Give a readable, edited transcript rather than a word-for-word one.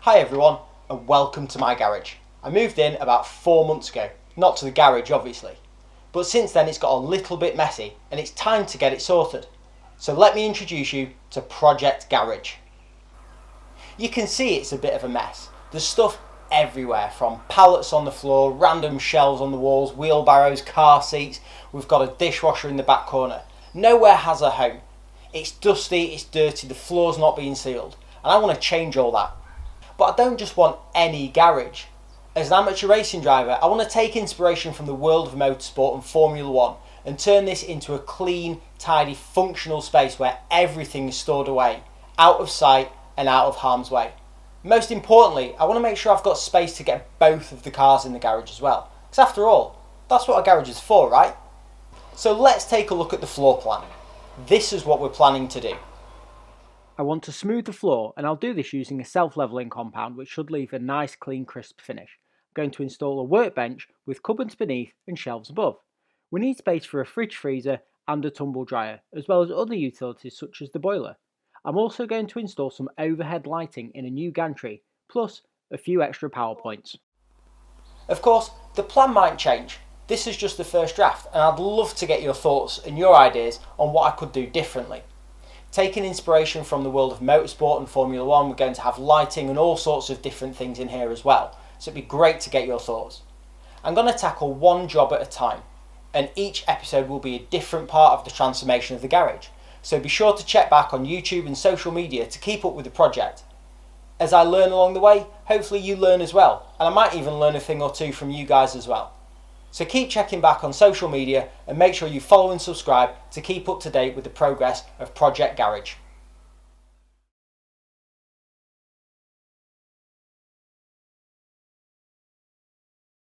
Hi everyone and welcome to my garage. I moved in about 4 months ago, not to the garage obviously, but since then it's got a little bit messy and it's time to get it sorted. So let me introduce you to Project Garage. You can see it's a bit of a mess. There's stuff everywhere, from pallets on the floor, random shelves on the walls, wheelbarrows, car seats. We've got a dishwasher in the back corner. Nowhere has a home. It's dusty, it's dirty, the floor's not being sealed, and I want to change all that. But I don't just want any garage. As an amateur racing driver, I want to take inspiration from the world of motorsport and Formula 1 and turn this into a clean, tidy, functional space where everything is stored away, out of sight and out of harm's way. Most importantly, I want to make sure I've got space to get both of the cars in the garage as well. Because after all, that's what a garage is for, right? So let's take a look at the floor plan. This is what we're planning to do. I want to smooth the floor, and I'll do this using a self-leveling compound which should leave a nice clean crisp finish. I'm going to install a workbench with cupboards beneath and shelves above. We need space for a fridge freezer and a tumble dryer, as well as other utilities such as the boiler. I'm also going to install some overhead lighting in a new gantry, plus a few extra power points. Of course, the plan might change. This is just the first draft, and I'd love to get your thoughts and your ideas on what I could do differently. Taking inspiration from the world of motorsport and Formula 1, we're going to have lighting and all sorts of different things in here as well, so it'd be great to get your thoughts. I'm going to tackle one job at a time, and each episode will be a different part of the transformation of the garage, so be sure to check back on YouTube and social media to keep up with the project. As I learn along the way, hopefully you learn as well, and I might even learn a thing or two from you guys as well. So keep checking back on social media and make sure you follow and subscribe to keep up to date with the progress of Project Garage.